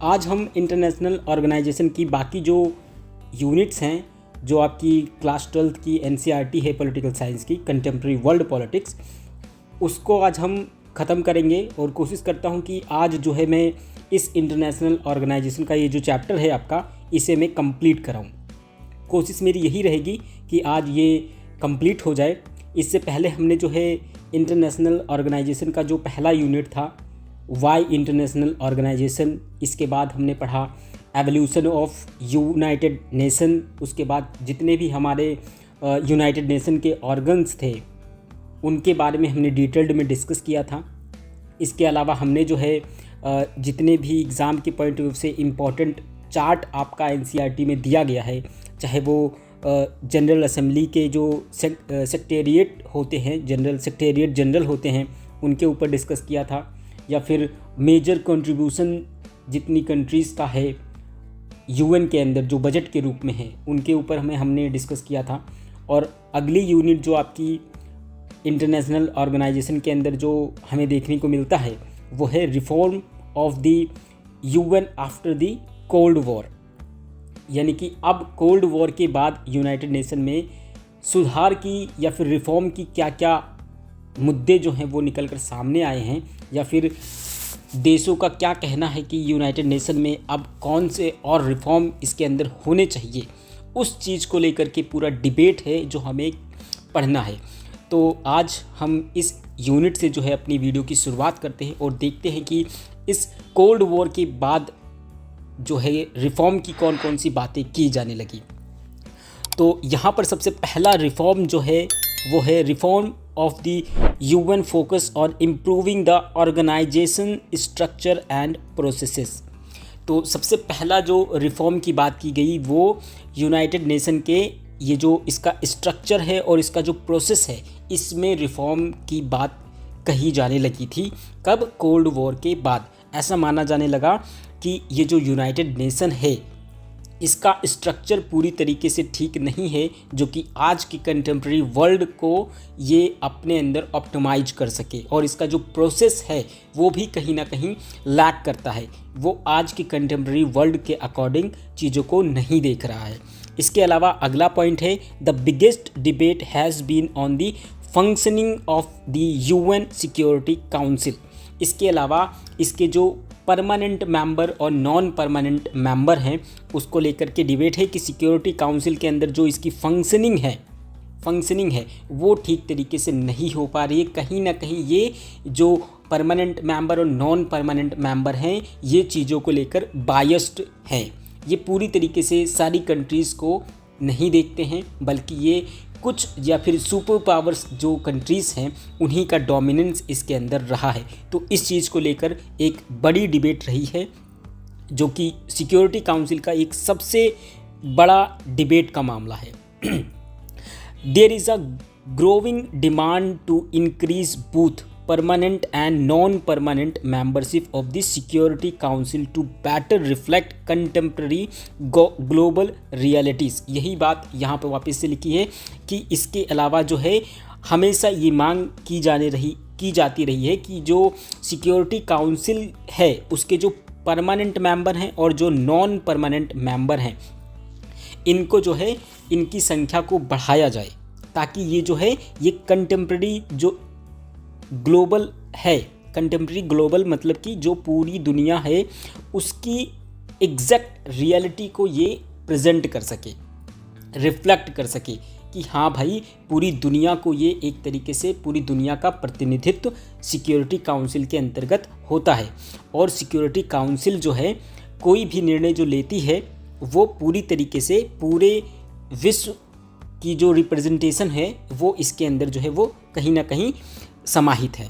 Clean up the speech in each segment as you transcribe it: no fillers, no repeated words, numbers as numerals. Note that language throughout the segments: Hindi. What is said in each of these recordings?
आज हम इंटरनेशनल ऑर्गेनाइजेशन की बाकी जो यूनिट्स हैं, जो आपकी क्लास 12th की एनसीईआरटी है पॉलिटिकल साइंस की, कंटेम्प्रेरी वर्ल्ड पॉलिटिक्स, उसको आज हम ख़त्म करेंगे। और कोशिश करता हूँ कि आज जो है मैं इस इंटरनेशनल ऑर्गेनाइजेशन का ये जो चैप्टर है आपका, इसे मैं कंप्लीट कराऊँ। कोशिश मेरी यही रहेगी कि आज ये कंप्लीट हो जाए। इससे पहले हमने जो है इंटरनेशनल ऑर्गेनाइजेशन का जो पहला यूनिट था, वाई इंटरनेशनल ऑर्गेनाइजेशन, इसके बाद हमने पढ़ा एवोल्यूशन ऑफ यूनाइटेड नेशन, उसके बाद जितने भी हमारे यूनाइटेड नेशन के ऑर्गन्स थे उनके बारे में हमने डिटेल्ड में डिस्कस किया था। इसके अलावा हमने जो है जितने भी एग्ज़ाम के पॉइंट ऑफ व्यू से इम्पॉर्टेंट चार्ट आपका एनसीईआरटी में दिया गया है, चाहे वो जनरल असेंबली के जो सेक्रेटेरिएट होते हैं, जनरल सेक्रेटेरिएट जनरल होते हैं, उनके ऊपर डिस्कस किया था, या फिर मेजर कंट्रीब्यूशन जितनी कंट्रीज़ का है यूएन के अंदर जो बजट के रूप में है, उनके ऊपर हमने डिस्कस किया था। और अगली यूनिट जो आपकी इंटरनेशनल ऑर्गेनाइजेशन के अंदर जो हमें देखने को मिलता है वो है reform of the UN after the cold war, यानी कि अब कोल्ड वॉर के बाद यूनाइटेड नेशन में सुधार की या फिर रिफॉर्म की क्या क्या मुद्दे जो हैं वो निकल कर सामने आए हैं, या फिर देशों का क्या कहना है कि यूनाइटेड नेशन में अब कौन से और रिफॉर्म इसके अंदर होने चाहिए, उस चीज़ को लेकर के पूरा डिबेट है जो हमें पढ़ना है। तो आज हम इस यूनिट से जो है अपनी वीडियो की शुरुआत करते हैं और देखते हैं कि इस कोल्ड वॉर के बाद जो है रिफॉर्म की कौन कौन सी बातें की जाने लगी। तो यहाँ पर सबसे पहला रिफॉर्म जो है वो है reform of the UN focus on improving the organisation structure and processes. तो सबसे पहला जो रिफॉर्म की बात की गई वो यूनाइटेड नेशन के ये जो इसका स्ट्रक्चर है और इसका जो प्रोसेस है, इसमें रिफॉर्म की बात कही जाने लगी थी। कब? कोल्ड वॉर के बाद। ऐसा माना जाने लगा कि ये जो यूनाइटेड नेशन है इसका स्ट्रक्चर पूरी तरीके से ठीक नहीं है, जो कि आज की कंटेम्प्रेरी वर्ल्ड को ये अपने अंदर ऑप्टिमाइज कर सके, और इसका जो प्रोसेस है वो भी कहीं ना कहीं लैक करता है, वो आज की कंटेम्प्रेरी वर्ल्ड के अकॉर्डिंग चीज़ों को नहीं देख रहा है। इसके अलावा अगला पॉइंट है the biggest debate has been on the functioning of the UN security council. इसके अलावा इसके जो परमानेंट मेंबर और नॉन परमानेंट मेंबर हैं उसको लेकर के डिबेट है कि सिक्योरिटी काउंसिल के अंदर जो इसकी फंक्शनिंग है वो ठीक तरीके से नहीं हो पा रही है। कहीं ना कहीं ये जो परमानेंट मेंबर और नॉन परमानेंट मेंबर हैं ये चीज़ों को लेकर बायस्ड हैं, ये पूरी तरीके से सारी कंट्रीज़ को नहीं देखते हैं, बल्कि ये कुछ या फिर सुपर पावर्स जो कंट्रीज़ हैं उन्हीं का डोमिनेंस इसके अंदर रहा है। तो इस चीज़ को लेकर एक बड़ी डिबेट रही है, जो कि सिक्योरिटी काउंसिल का एक सबसे बड़ा डिबेट का मामला है। There is a growing demand to increase both permanent and non permanent membership of the security council to better reflect contemporary global realities. यही बात यहाँ पर वापस से लिखी है कि इसके अलावा जो है हमेशा ये मांग की जाती रही है कि जो सिक्योरिटी काउंसिल है उसके जो परमानेंट मेंबर हैं और जो नॉन परमानेंट मेंबर हैं इनको जो है इनकी संख्या को बढ़ाया जाए, ताकि ये जो है ये कंटेम्प्रेरी जो ग्लोबल है, कंटेम्प्रेरी ग्लोबल मतलब कि जो पूरी दुनिया है उसकी एग्जैक्ट रियलिटी को ये प्रेजेंट कर सके, रिफ्लेक्ट कर सके कि हाँ भाई पूरी दुनिया को ये एक तरीके से पूरी दुनिया का प्रतिनिधित्व सिक्योरिटी काउंसिल के अंतर्गत होता है। और सिक्योरिटी काउंसिल जो है कोई भी निर्णय जो लेती है वो पूरी तरीके से पूरे विश्व की जो रिप्रेजेंटेशन है वो इसके अंदर जो है वो कहीं ना कहीं समाहित है।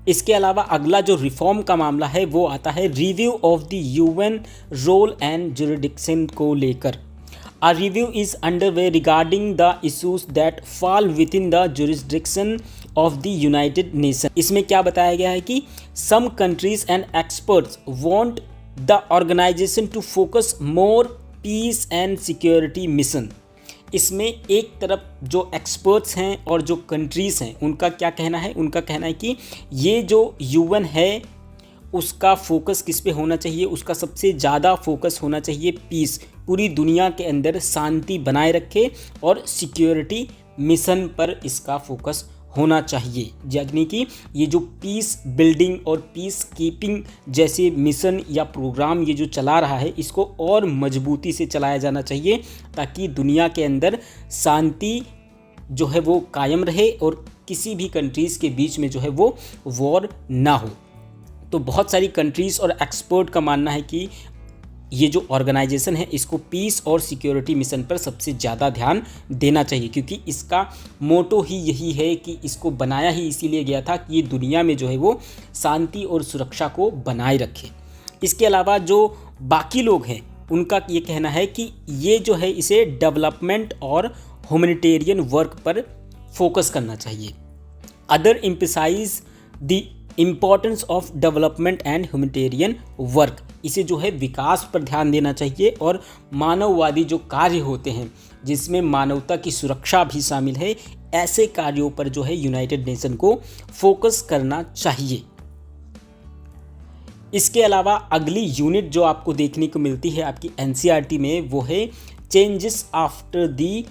इसके अलावा अगला जो रिफॉर्म का मामला है वो आता है review of the UN role and jurisdiction को लेकर। A review is underway regarding the issues that fall within the jurisdiction of the United Nation. इसमें क्या बताया गया है कि some countries and experts want the organisation to focus more peace and security mission. इसमें एक तरफ जो एक्सपर्ट्स हैं और जो कंट्रीज़ हैं उनका क्या कहना है, उनका कहना है कि ये जो यूएन है उसका फोकस किस पे होना चाहिए? उसका सबसे ज़्यादा फोकस होना चाहिए पीस, पूरी दुनिया के अंदर शांति बनाए रखे, और सिक्योरिटी मिशन पर इसका फोकस होना चाहिए। यानी कि ये जो पीस बिल्डिंग और पीस कीपिंग जैसे मिशन या प्रोग्राम ये जो चला रहा है, इसको और मजबूती से चलाया जाना चाहिए, ताकि दुनिया के अंदर शांति जो है वो कायम रहे और किसी भी कंट्रीज़ के बीच में जो है वो वॉर ना हो। तो बहुत सारी कंट्रीज़ और एक्सपर्ट का मानना है कि ये जो ऑर्गेनाइजेशन है इसको पीस और सिक्योरिटी मिशन पर सबसे ज़्यादा ध्यान देना चाहिए, क्योंकि इसका मोटो ही यही है कि इसको बनाया ही इसीलिए गया था कि ये दुनिया में जो है वो शांति और सुरक्षा को बनाए रखे। इसके अलावा जो बाकी लोग हैं उनका ये कहना है कि ये जो है इसे डेवलपमेंट और ह्यूमैनिटेरियन वर्क पर फोकस करना चाहिए। Other emphasise the importance of development and humanitarian work, इसे जो है विकास पर ध्यान देना चाहिए, और मानववादी जो कार्य होते हैं जिसमें मानवता की सुरक्षा भी शामिल है, ऐसे कार्यों पर जो है यूनाइटेड नेशन को फोकस करना चाहिए। इसके अलावा अगली यूनिट जो आपको देखने को मिलती है आपकी एनसीईआरटी में, वो है changes after the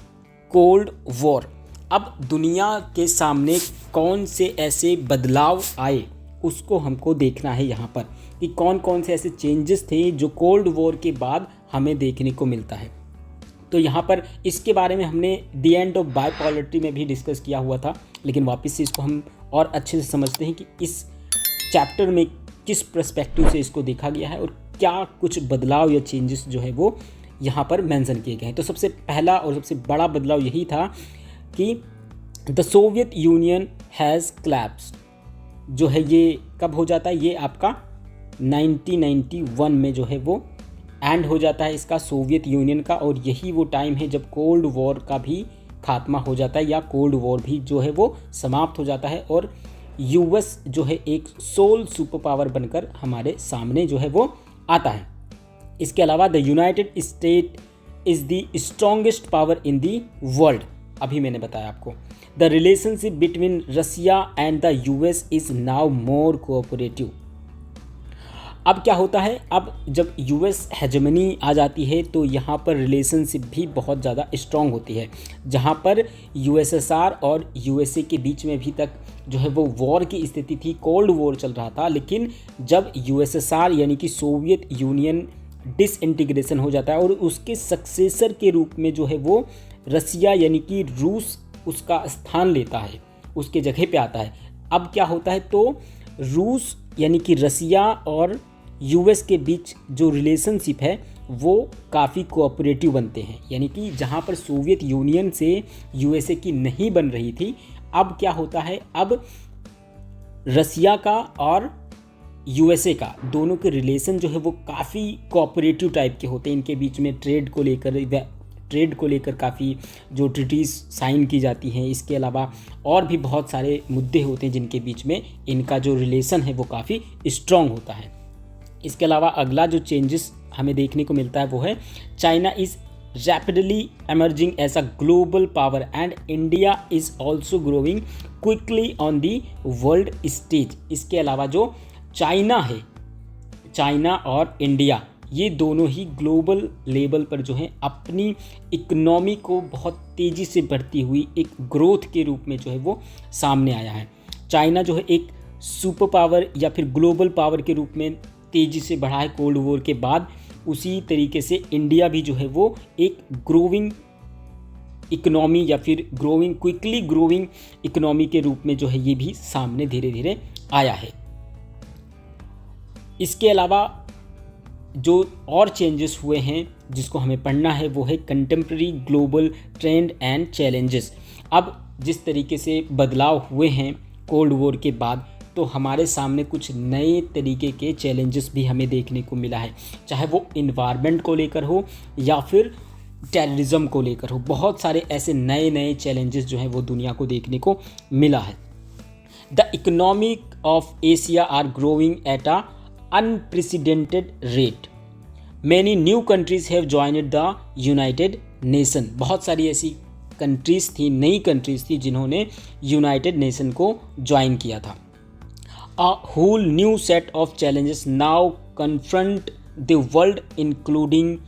cold war. अब दुनिया के सामने कौन से ऐसे बदलाव आए उसको हमको देखना है यहाँ पर, कि कौन कौन से ऐसे चेंजेस थे जो कोल्ड वॉर के बाद हमें देखने को मिलता है। तो यहाँ पर इसके बारे में हमने द एंड ऑफ बाइपोलरिटी में भी डिस्कस किया हुआ था, लेकिन वापस से इसको हम और अच्छे से समझते हैं कि इस चैप्टर में किस पर्सपेक्टिव से इसको देखा गया है और क्या कुछ बदलाव या चेंजेस जो है वो यहाँ पर मेंशन किए गए हैं। तो सबसे पहला और सबसे बड़ा बदलाव यही था कि द सोवियत यूनियन हैज़ क्लैप्स्ड, जो है ये कब हो जाता है, ये आपका 1991 में जो है वो एंड हो जाता है इसका सोवियत यूनियन का, और यही वो टाइम है जब कोल्ड वॉर का भी खात्मा हो जाता है, या कोल्ड वॉर भी जो है वो समाप्त हो जाता है, और यूएस जो है एक सोल सुपर पावर बनकर हमारे सामने जो है वो आता है। इसके अलावा the United State is the strongest power in the world, अभी मैंने बताया आपको। The relationship between Russia and the US is now more cooperative. अब क्या होता है, अब जब यूएस हेजेमनी आ जाती है तो यहाँ पर रिलेशनशिप भी बहुत ज़्यादा स्ट्रॉन्ग होती है, जहाँ पर यूएसएसआर और यूएसए के बीच में भी तक जो है वो वॉर की स्थिति थी, कोल्ड वॉर चल रहा था। लेकिन जब यूएसएसआर यानी कि सोवियत यूनियन डिसइंटीग्रेशन हो जाता है और उसके सक्सेसर के रूप में जो है वो रसिया यानी कि रूस उसका स्थान लेता है, उसके जगह पे आता है। अब क्या होता है, तो रूस यानी कि रसिया और यूएस के बीच जो रिलेशनशिप है वो काफ़ी कोऑपरेटिव बनते हैं, यानी कि जहाँ पर सोवियत यूनियन से यूएसए की नहीं बन रही थी, अब क्या होता है, अब रसिया का और यूएसए का दोनों के रिलेशन जो है वो काफ़ी कोऑपरेटिव टाइप के होते हैं। इनके बीच में ट्रेड को लेकर काफ़ी जो ट्रीटीज़ साइन की जाती हैं, इसके अलावा और भी बहुत सारे मुद्दे होते हैं जिनके बीच में इनका जो रिलेशन है वो काफ़ी स्ट्रॉन्ग होता है। इसके अलावा अगला जो चेंजेस हमें देखने को मिलता है वो है China is rapidly emerging as a global power and India is also growing quickly on the world stage. इसके अलावा जो चाइना है, चाइना और इंडिया ये दोनों ही ग्लोबल लेवल पर जो है अपनी इकोनॉमी को बहुत तेज़ी से बढ़ती हुई एक ग्रोथ के रूप में जो है वो सामने आया है। चाइना जो है एक सुपर पावर या फिर ग्लोबल पावर के रूप में तेज़ी से बढ़ा है कोल्ड वॉर के बाद। उसी तरीके से इंडिया भी जो है वो एक ग्रोविंग इकोनॉमी या फिर क्विकली ग्रोविंग इकोनॉमी के रूप में जो है ये भी सामने धीरे धीरे आया है। इसके अलावा जो और चेंजेस हुए हैं जिसको हमें पढ़ना है वो है contemporary global trend and challenges. अब जिस तरीके से बदलाव हुए हैं कोल्ड वॉर के बाद, तो हमारे सामने कुछ नए तरीके के चैलेंजेस भी हमें देखने को मिला है, चाहे वो इन्वायरमेंट को लेकर हो या फिर टेररिज्म को लेकर हो। बहुत सारे ऐसे नए नए चैलेंजेस जो हैं वो दुनिया को देखने को मिला है। The economic of Asia are growing at a unprecedented rate. Many new countries have joined the United Nation. बहुत सारी ऐसी कंट्रीज़ थी, नई कंट्रीज़ थी जिन्होंने यूनाइटेड नेशन को ज्वाइन किया था। A whole new set of challenges now confront the world, including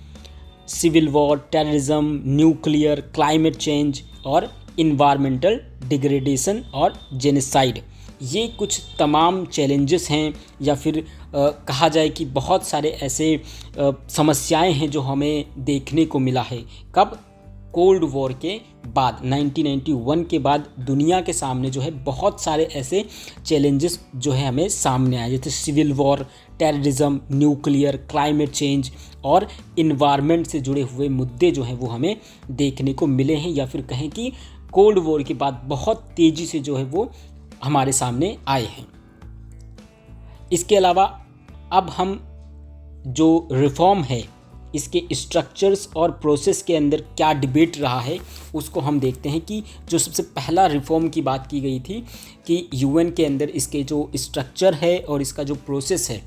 civil war, terrorism, nuclear, climate change और environmental degradation और genocide। ये कुछ तमाम चैलेंजेस हैं, या फिर कहा जाए कि बहुत सारे ऐसे समस्याएं हैं जो हमें देखने को मिला है। कब? कोल्ड वॉर के बाद, 1991 के बाद दुनिया के सामने जो है बहुत सारे ऐसे चैलेंजेस जो है हमें सामने आए, जैसे civil war, terrorism, nuclear, climate change और इन्वायरमेंट से जुड़े हुए मुद्दे जो हैं वो हमें देखने को मिले हैं, या फिर कहें कि कोल्ड वॉर के बाद बहुत तेज़ी से जो है वो हमारे सामने आए हैं। इसके अलावा अब हम जो रिफॉर्म है, इसके स्ट्रक्चर्स और प्रोसेस के अंदर क्या डिबेट रहा है उसको हम देखते हैं। कि जो सबसे पहला रिफॉर्म की बात की गई थी कि यूएन के अंदर इसके जो स्ट्रक्चर है और इसका जो प्रोसेस है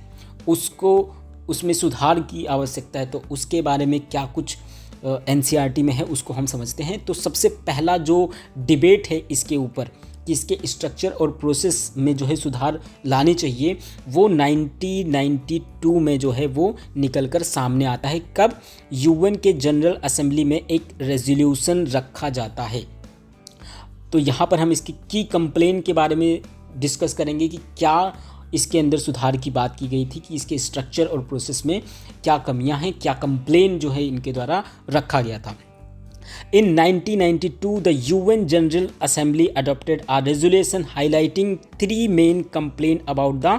उसमें सुधार की आवश्यकता है, तो उसके बारे में क्या कुछ एनसीईआरटी में है उसको हम समझते हैं। तो सबसे पहला जो डिबेट है इसके ऊपर कि इसके स्ट्रक्चर और प्रोसेस में जो है सुधार लाने चाहिए, वो 1992 में जो है वो निकल कर सामने आता है। कब? यूएन के जनरल असेंबली में एक रेजोल्यूशन रखा जाता है। तो यहाँ पर हम इसकी की कंप्लेन के बारे में डिस्कस करेंगे कि क्या इसके अंदर सुधार की बात की गई थी, कि इसके स्ट्रक्चर और प्रोसेस में क्या कमियां हैं, क्या कंप्लेन जो है इनके द्वारा रखा गया था। In 1992, the UN General Assembly adopted a resolution highlighting three main complaints about the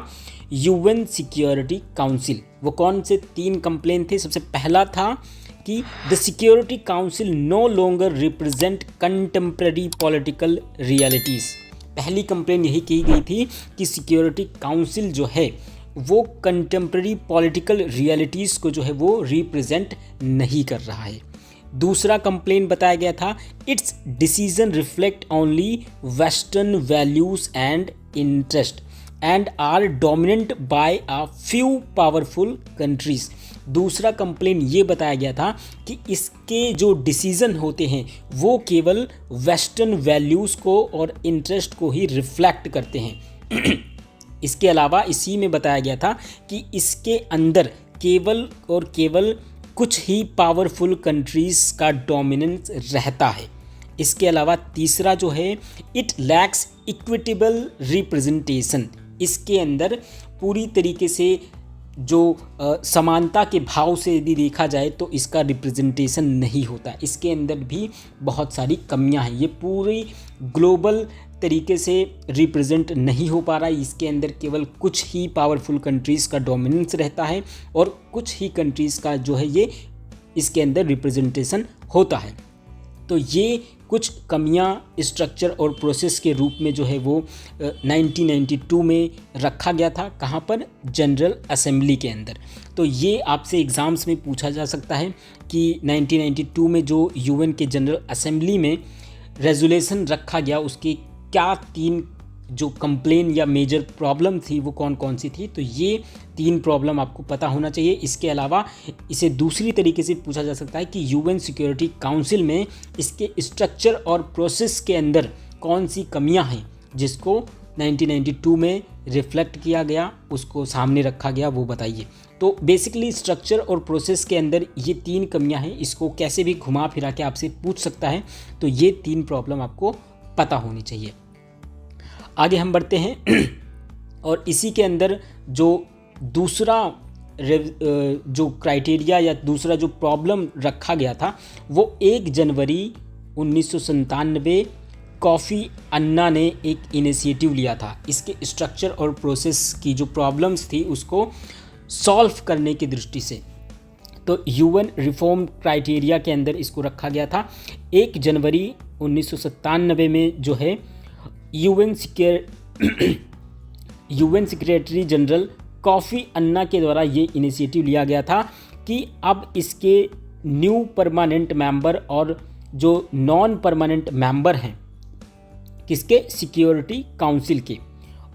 UN Security Council। वो कौन से 3 कंप्लेन थे? सबसे पहला था कि the Security Council no longer represent contemporary political realities। पहली कंप्लेन यही की गई थी कि सिक्योरिटी काउंसिल जो है वो कंटेम्प्रेरी पॉलिटिकल रियलिटीज़ को जो है वो रिप्रेजेंट नहीं कर रहा है। दूसरा कंप्लेन बताया गया था, it's decision reflect only western values and interest and are dominant by a few powerful countries. दूसरा कंप्लेन ये बताया गया था कि इसके जो डिसीज़न होते हैं वो केवल वेस्टर्न वैल्यूज़ को और इंटरेस्ट को ही रिफ्लेक्ट करते हैं। इसके अलावा इसी में बताया गया था कि इसके अंदर केवल और केवल कुछ ही पावरफुल कंट्रीज़ का डोमिनेंस रहता है। इसके अलावा तीसरा जो है, इट लैक्स इक्विटेबल रिप्रेजेंटेशन। इसके अंदर पूरी तरीके से जो समानता के भाव से यदि देखा जाए तो इसका रिप्रेजेंटेशन नहीं होता। इसके अंदर भी बहुत सारी कमियां हैं। ये पूरी ग्लोबल तरीके से रिप्रेजेंट नहीं हो पा रहा है। इसके अंदर केवल कुछ ही पावरफुल कंट्रीज़ का डोमिनेंस रहता है और कुछ ही कंट्रीज़ का जो है ये इसके अंदर रिप्रेजेंटेशन होता है। तो ये कुछ कमियां स्ट्रक्चर और प्रोसेस के रूप में जो है वो 1992 में रखा गया था। कहाँ पर? जनरल असेंबली के अंदर। तो ये आपसे एग्ज़ाम्स में पूछा जा सकता है कि 1992 में जो यूएन के जनरल असेंबली में रेजोल्यूशन रखा गया उसके क्या 3 जो कंप्लेन या मेजर प्रॉब्लम थी वो कौन कौन सी थी। तो ये 3 प्रॉब्लम आपको पता होना चाहिए। इसके अलावा इसे दूसरी तरीके से पूछा जा सकता है कि यूएन सिक्योरिटी काउंसिल में इसके स्ट्रक्चर और प्रोसेस के अंदर कौन सी कमियां हैं जिसको 1992 में रिफ्लेक्ट किया गया, उसको सामने रखा गया, वो बताइए। तो बेसिकली स्ट्रक्चर और प्रोसेस के अंदर ये 3 कमियां हैं। इसको कैसे भी घुमा फिरा के आपसे पूछ सकता है। तो ये 3 प्रॉब्लम आपको पता होनी चाहिए। आगे हम बढ़ते हैं और इसी के अंदर जो दूसरा जो क्राइटेरिया या दूसरा जो प्रॉब्लम रखा गया था वो 1 जनवरी 1997 कॉफ़ी अन्ना ने एक इनिशिएटिव लिया था। इसके स्ट्रक्चर और प्रोसेस की जो प्रॉब्लम्स थी उसको सॉल्व करने की दृष्टि से। तो यूएन रिफॉर्म क्राइटेरिया के अंदर इसको रखा गया था। 1 जनवरी 1997 में जो है यूएन सेक्रेटरी जनरल कॉफ़ी अन्ना के द्वारा ये इनिशिएटिव लिया गया था कि अब इसके न्यू परमानेंट मेंबर और जो नॉन परमानेंट मेंबर हैं किसके, सिक्योरिटी काउंसिल के,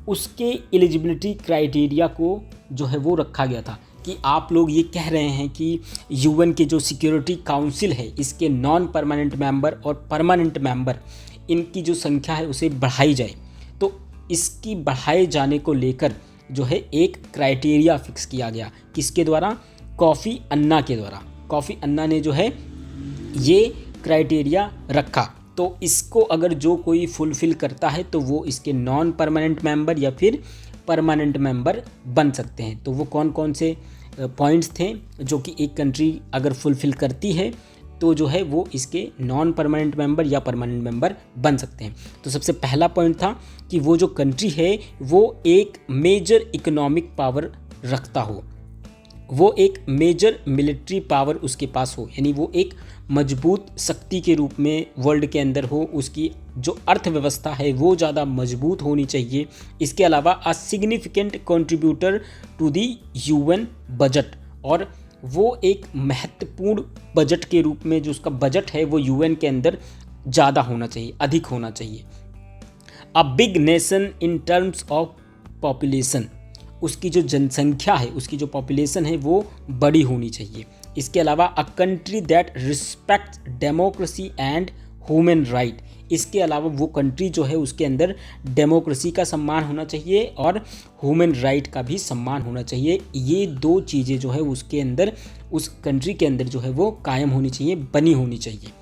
उसके एलिजिबिलिटी क्राइटेरिया को जो है वो रखा गया था कि आप लोग ये कह रहे हैं कि यूएन के जो सिक्योरिटी काउंसिल है इसके नॉन परमानेंट मेंबर और परमानेंट मेंबर इनकी जो संख्या है उसे बढ़ाई जाए। तो इसकी बढ़ाए जाने को लेकर जो है एक क्राइटेरिया फिक्स किया गया। किसके द्वारा? कॉफ़ी अन्ना के द्वारा। कॉफ़ी अन्ना ने जो है ये क्राइटेरिया रखा। तो इसको अगर जो कोई फुलफ़िल करता है तो वो इसके नॉन परमानेंट मेंबर या फिर परमानेंट मेंबर बन सकते हैं। तो वो कौन कौन से पॉइंट्स थे जो कि एक कंट्री अगर फुलफ़िल करती है तो जो है वो इसके नॉन परमानेंट मेंबर या परमानेंट मेंबर बन सकते हैं। तो सबसे पहला पॉइंट था कि वो जो कंट्री है वो एक मेजर इकोनॉमिक पावर रखता हो, वो एक मेजर मिलिट्री पावर उसके पास हो, यानी वो एक मजबूत शक्ति के रूप में वर्ल्ड के अंदर हो, उसकी जो अर्थव्यवस्था है वो ज़्यादा मजबूत होनी चाहिए। इसके अलावा a significant contributor to the UN budget, और वो एक महत्वपूर्ण बजट के रूप में जो उसका बजट है वो यूएन के अंदर ज़्यादा होना चाहिए, अधिक होना चाहिए। A big nation in terms of population, उसकी जो जनसंख्या है, उसकी जो पॉपुलेशन है वो बड़ी होनी चाहिए। इसके अलावा a country that respects democracy and human right, इसके अलावा वो कंट्री जो है उसके अंदर डेमोक्रेसी का सम्मान होना चाहिए और ह्यूमन राइट का भी सम्मान होना चाहिए। ये दो चीज़ें जो है उसके अंदर, उस कंट्री के अंदर जो है वो कायम होनी चाहिए, बनी होनी चाहिए।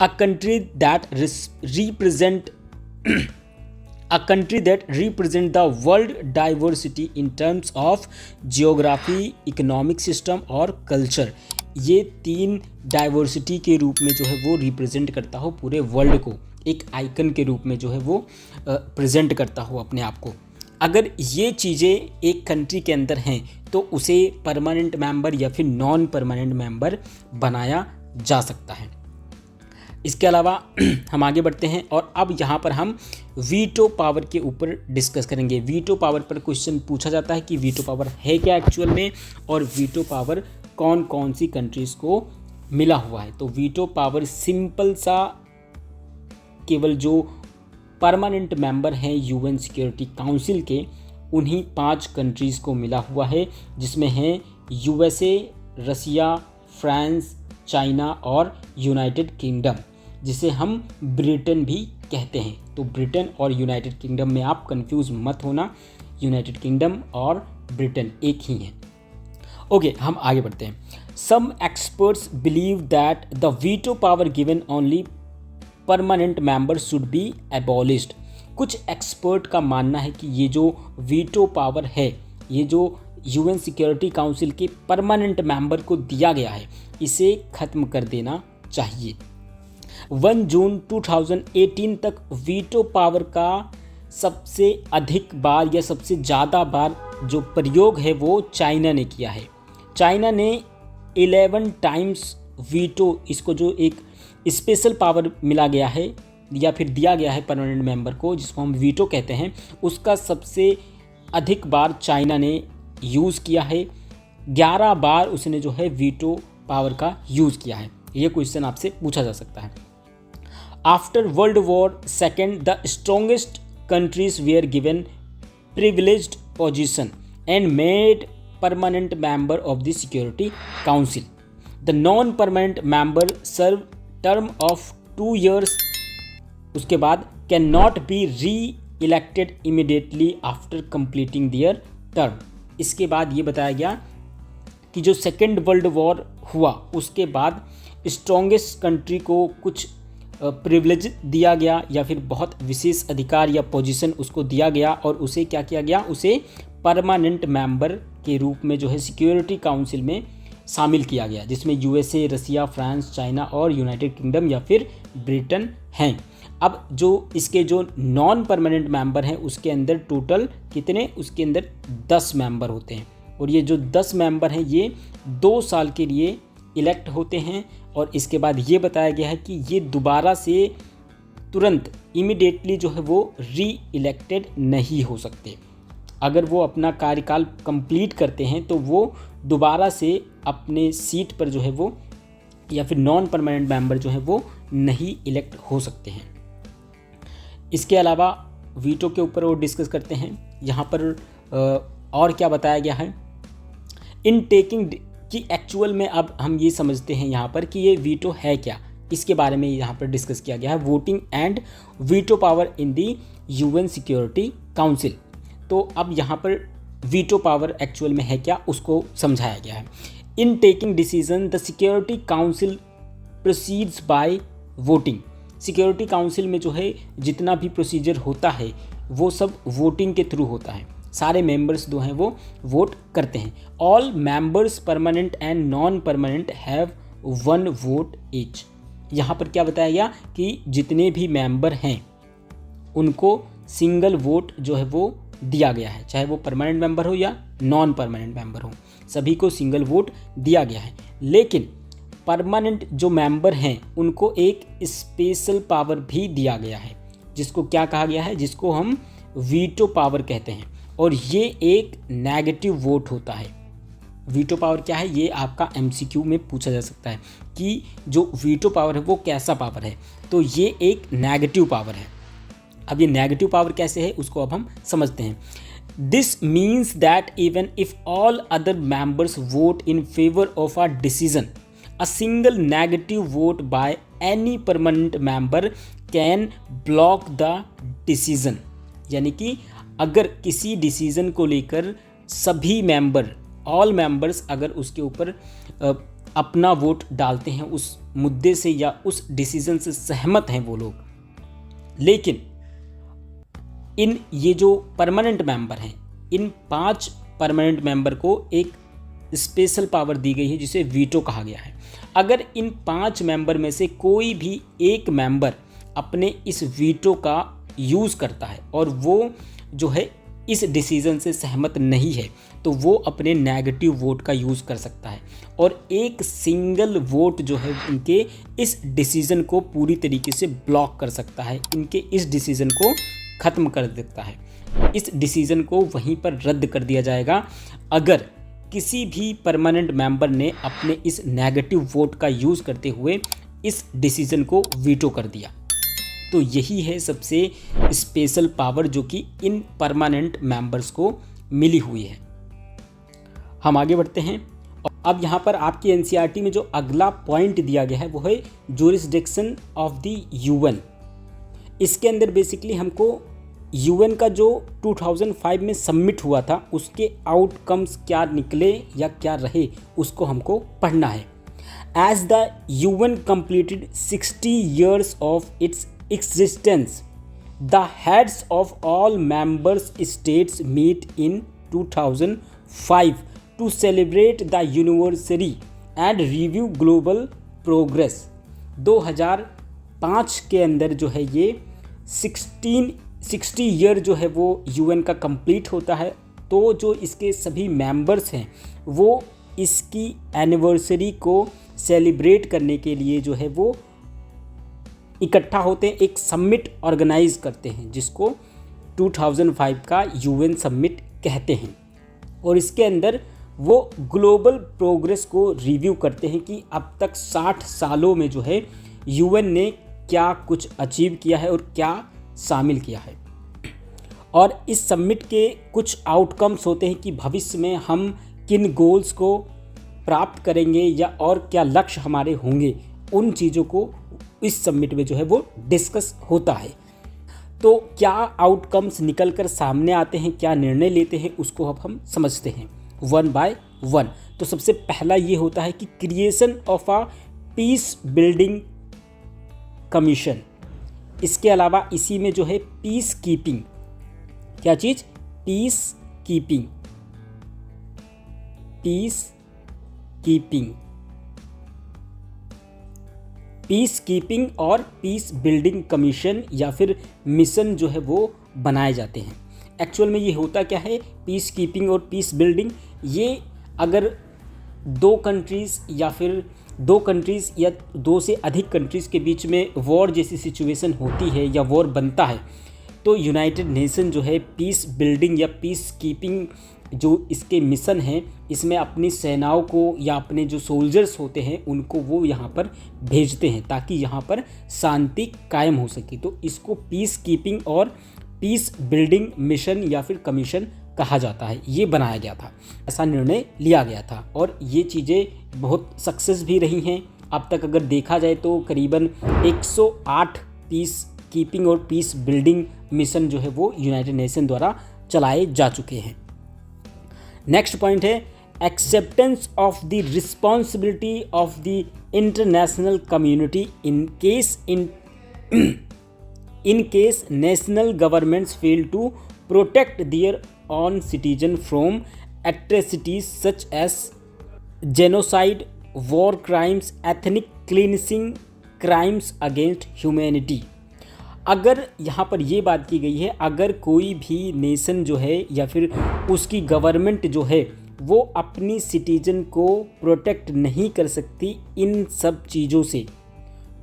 A country that represent A country that represent the world diversity in terms of geography, economic system और culture, ये तीन डाइवर्सिटी के रूप में जो है वो रिप्रेजेंट करता हो पूरे वर्ल्ड को, एक आइकन के रूप में जो है वो प्रेजेंट करता हो अपने आप को। अगर ये चीज़ें एक कंट्री के अंदर हैं तो उसे परमानेंट मेंबर या फिर नॉन परमानेंट मेंबर बनाया जा सकता है। इसके अलावा हम आगे बढ़ते हैं और अब यहाँ पर हम वीटो पावर के ऊपर डिस्कस करेंगे। वीटो पावर पर क्वेश्चन पूछा जाता है कि वीटो पावर है क्या एक्चुअल में, और वीटो पावर कौन कौन सी कंट्रीज़ को मिला हुआ है। तो वीटो पावर सिंपल सा केवल जो परमानेंट मेंबर हैं यूएन सिक्योरिटी काउंसिल के, उन्हीं 5 कंट्रीज़ को मिला हुआ है, जिसमें हैं यूएसए, रसिया, फ्रांस, चाइना और यूनाइटेड किंगडम, जिसे हम ब्रिटेन भी कहते हैं। तो ब्रिटेन और यूनाइटेड किंगडम में आप कंफ्यूज मत होना, यूनाइटेड किंगडम और ब्रिटेन एक ही हैं। ओके, हम आगे बढ़ते हैं। Some experts believe that the veto power given only permanent member should be abolished. कुछ एक्सपर्ट का मानना है कि ये जो वीटो पावर है, ये जो यूएन सिक्योरिटी काउंसिल के परमानेंट मेंबर को दिया गया है, इसे ख़त्म कर देना चाहिए। 1 जून 2018 तक वीटो पावर का सबसे अधिक बार या सबसे ज़्यादा बार जो प्रयोग है वो चाइना ने किया है। चाइना ने 11 टाइम्स वीटो, इसको जो एक स्पेशल पावर मिला गया है या फिर दिया गया है परमानेंट मेंबर को, जिसको हम वीटो कहते हैं, उसका सबसे अधिक बार चाइना ने यूज़ किया है। 11 बार उसने जो है वीटो पावर का यूज़ किया है। ये क्वेश्चन आपसे पूछा जा सकता है। After world war second the strongest countries were given privileged position and made permanent member of the security council. The non permanent member serve term of 2 years, उसके बाद can not be re-elected immediately after completing their term. इसके बाद ये बताया गया कि जो सेकेंड वर्ल्ड वॉर हुआ उसके बाद स्ट्रॉन्गेस्ट कंट्री को कुछ प्रिविलेज दिया गया या फिर बहुत विशेष अधिकार या पोजीशन उसको दिया गया, और उसे क्या किया गया, उसे परमानेंट मेंबर के रूप में जो है सिक्योरिटी काउंसिल में शामिल किया गया, जिसमें यूएसए, रसिया, फ्रांस, चाइना और यूनाइटेड किंगडम या फिर ब्रिटेन हैं। अब जो इसके जो नॉन परमानेंट मेंबर हैं उसके अंदर टोटल कितने, उसके अंदर 10 मेंबर होते हैं, और ये जो 10 मेंबर हैं ये 2 साल के लिए इलेक्ट होते हैं। और इसके बाद ये बताया गया है कि ये दोबारा से तुरंत इमीडिएटली जो है वो री इलेक्टेड नहीं हो सकते। अगर वो अपना कार्यकाल कंप्लीट करते हैं तो वो दोबारा से अपने सीट पर जो है वो या फिर नॉन परमानेंट मेंबर जो है वो नहीं इलेक्ट हो सकते हैं। इसके अलावा वीटो के ऊपर वो डिस्कस करते हैं। यहाँ पर और क्या बताया गया है, इन टेकिंग कि एक्चुअल में अब हम ये समझते हैं यहाँ पर कि ये वीटो है क्या, इसके बारे में यहाँ पर डिस्कस किया गया है। Voting and veto power in the UN security council. तो अब यहाँ पर वीटो पावर एक्चुअल में है क्या, उसको समझाया गया है। In taking decision the security council proceeds by voting. Security council में जो है जितना भी प्रोसीजर होता है वो सब वोटिंग के थ्रू होता है। सारे मेंबर्स जो हैं वो वोट करते हैं। All members permanent and non permanent have 1 vote each. यहाँ पर क्या बताया गया कि जितने भी मेंबर हैं उनको सिंगल वोट जो है वो दिया गया है, चाहे वो परमानेंट मेंबर हो या नॉन परमानेंट मेंबर हो, सभी को सिंगल वोट दिया गया है। लेकिन परमानेंट जो मेंबर हैं उनको एक स्पेशल पावर भी दिया गया है, जिसको क्या कहा गया है, जिसको हम वीटो पावर कहते हैं। और ये एक नेगेटिव वोट होता है। वीटो पावर क्या है, ये आपका एमसीक्यू में पूछा जा सकता है कि जो वीटो पावर है वो कैसा पावर है। तो ये एक नेगेटिव पावर है। अब ये नेगेटिव पावर कैसे है उसको अब हम समझते हैं। This means that even if all other members vote in favour of a decision, a single negative vote by any permanent member can block the decision. यानी कि अगर किसी डिसीजन को लेकर सभी मेंबर, ऑल मेंबर्स अगर उसके ऊपर अपना वोट डालते हैं उस मुद्दे से या उस डिसीजन से सहमत हैं वो लोग, लेकिन इन ये जो परमानेंट मेंबर हैं, इन 5 परमानेंट मेंबर को एक स्पेशल पावर दी गई है जिसे वीटो कहा गया है। अगर इन 5 मेंबर में से कोई भी एक मेंबर अपने इस वीटो का यूज़ करता है और वो जो है इस डिसीज़न से सहमत नहीं है, तो वो अपने नेगेटिव वोट का यूज़ कर सकता है और एक सिंगल वोट जो है इनके इस डिसीज़न को पूरी तरीके से ब्लॉक कर सकता है, इनके इस डिसीज़न को ख़त्म कर देता है। इस डिसीज़न को वहीं पर रद्द कर दिया जाएगा अगर किसी भी परमानेंट मेंबर ने अपने इस नेगेटिव वोट का यूज़ करते हुए इस डिसीज़न को वीटो कर दिया। तो यही है सबसे स्पेशल पावर जो कि इन परमानेंट मेंबर्स को मिली हुई है। हम आगे बढ़ते हैं। अब यहाँ पर आपकी एनसीईआरटी में जो अगला पॉइंट दिया गया है वो है ज्यूरिसडिक्शन ऑफ द यूएन। इसके अंदर बेसिकली हमको यूएन का जो 2005 में सबमिट हुआ था उसके आउटकम्स क्या निकले या क्या रहे उसको हमको पढ़ना है। As the UN completed 60 years of its existence, the heads of all members states meet in 2005 to celebrate the anniversary and review global progress। 2005 के अंदर जो है ये 60 ईयर जो है वो यूएन का कंप्लीट होता है। तो जो इसके सभी मेंबर्स हैं वो इसकी एनिवर्सरी को सेलिब्रेट करने के लिए जो है वो इकट्ठा होते हैं, एक समिट ऑर्गेनाइज करते हैं जिसको 2005 का यूएन समिट कहते हैं। और इसके अंदर वो ग्लोबल प्रोग्रेस को रिव्यू करते हैं कि अब तक 60 सालों में जो है यूएन ने क्या कुछ अचीव किया है और क्या शामिल किया है। और इस समिट के कुछ आउटकम्स होते हैं कि भविष्य में हम किन गोल्स को प्राप्त करेंगे या और क्या लक्ष्य हमारे होंगे, उन चीज़ों को इस समिट में जो है वो डिस्कस होता है। तो क्या आउटकम्स निकल कर सामने आते हैं, क्या निर्णय लेते हैं, उसको अब हम समझते हैं 1 by 1। तो सबसे पहला ये होता है कि creation of a peace building commission. इसके अलावा इसी में जो है पीस कीपिंग, क्या चीज़, peace keeping, peace keeping, peace keeping और पीस बिल्डिंग कमीशन या फिर मिशन जो है वो बनाए जाते हैं। एक्चुअल में ये होता क्या है, पीस कीपिंग और पीस बिल्डिंग, ये अगर 2 कंट्रीज़ या फिर 2 कंट्रीज़ या 2 से अधिक कंट्रीज़ के बीच में वॉर जैसी सिचुएशन होती है या वॉर बनता है तो यूनाइटेड नेशन जो है पीस बिल्डिंग या पीस कीपिंग जो इसके मिशन हैं इसमें अपनी सेनाओं को या अपने जो सोल्जर्स होते हैं उनको वो यहाँ पर भेजते हैं ताकि यहाँ पर शांति कायम हो सके। तो इसको पीस कीपिंग और पीस बिल्डिंग मिशन या फिर कमीशन कहा जाता है। ये बनाया गया था, ऐसा निर्णय लिया गया था और ये चीज़ें बहुत सक्सेस भी रही हैं। अब तक अगर देखा जाए तो करीबन 108 पीस कीपिंग और पीस बिल्डिंग मिशन जो है वो यूनाइटेड नेशन द्वारा चलाए जा चुके हैं। नेक्स्ट पॉइंट है acceptance of the responsibility of the international community in case national governments fail to protect their own citizen from atrocities such as genocide, war crimes, ethnic cleansing, crimes against humanity। अगर यहाँ पर ये बात की गई है, अगर कोई भी नेशन जो है या फिर उसकी गवर्नमेंट जो है वो अपनी सिटीजन को प्रोटेक्ट नहीं कर सकती इन सब चीज़ों से,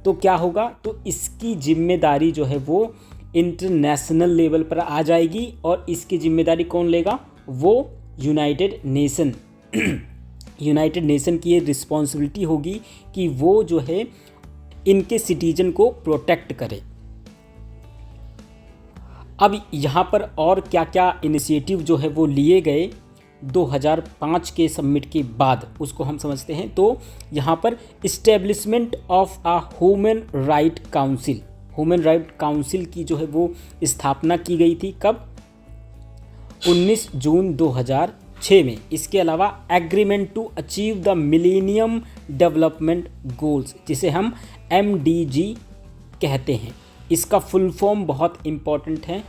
तो क्या होगा, तो इसकी जिम्मेदारी जो है वो इंटरनेशनल लेवल पर आ जाएगी। और इसकी जिम्मेदारी कौन लेगा, वो यूनाइटेड नेशन की ये रिस्पॉन्सिबिलिटी होगी कि वो जो है इनके सिटीजन को प्रोटेक्ट करे। अब यहाँ पर और क्या क्या इनिशिएटिव जो है वो लिए गए 2005 के समिट के बाद, उसको हम समझते हैं। तो यहाँ पर establishment of a human right council, human right council की जो है वो स्थापना की गई थी। कब, 19 जून 2006 में। इसके अलावा agreement to achieve the millennium development goals, जिसे हम MDG कहते हैं, इसका फुल फॉर्म बहुत इम्पॉर्टेंट है,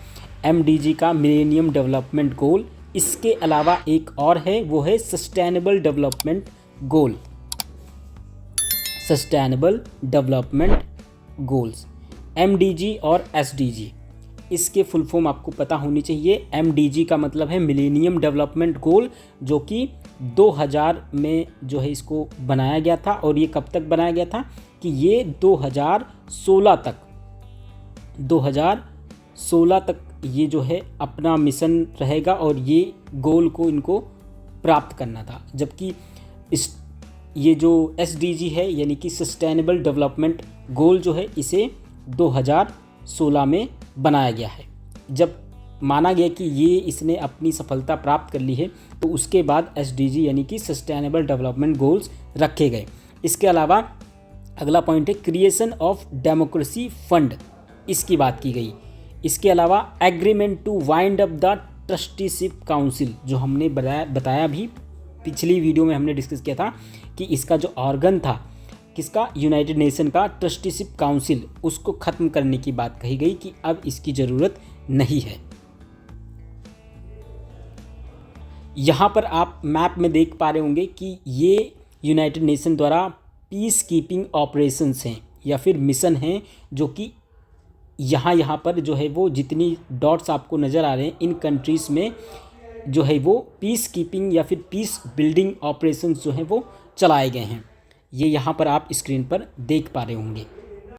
MDG का मिलेनियम डेवलपमेंट गोल। इसके अलावा एक और है, वो है sustainable development goal, sustainable development goals, MDG और SDG। इसके फुल फॉर्म आपको पता होनी चाहिए। MDG का मतलब है मिलेनियम डेवलपमेंट गोल, जो कि 2000 में जो है इसको बनाया गया था। और ये कब तक बनाया गया था कि ये 2016 तक ये जो है अपना मिशन रहेगा और ये गोल को इनको प्राप्त करना था। जबकि ये जो SDG है यानी कि सस्टेनेबल डेवलपमेंट गोल जो है इसे 2016 में बनाया गया है। जब माना गया कि ये इसने अपनी सफलता प्राप्त कर ली है, तो उसके बाद SDG यानी कि सस्टेनेबल डेवलपमेंट गोल्स रखे गए। इसके अलावा अगला पॉइंट है क्रिएशन ऑफ डेमोक्रेसी फंड, इसकी बात की गई। इसके अलावा agreement to wind up the trusteeship council, जो हमने बताया भी पिछली वीडियो में हमने डिस्कस किया था कि इसका जो ऑर्गन था किसका, यूनाइटेड नेशन का ट्रस्टीशिप काउंसिल, उसको ख़त्म करने की बात कही गई कि अब इसकी ज़रूरत नहीं है। यहाँ पर आप मैप में देख पा रहे होंगे कि ये यूनाइटेड नेशन द्वारा पीस कीपिंग ऑपरेशंस हैं या फिर मिशन हैं, जो कि यहाँ पर जो है वो जितनी डॉट्स आपको नज़र आ रहे हैं, इन कंट्रीज़ में जो है वो पीस कीपिंग या फिर पीस बिल्डिंग ऑपरेशंस जो हैं वो चलाए गए हैं। ये यहाँ पर आप स्क्रीन पर देख पा रहे होंगे।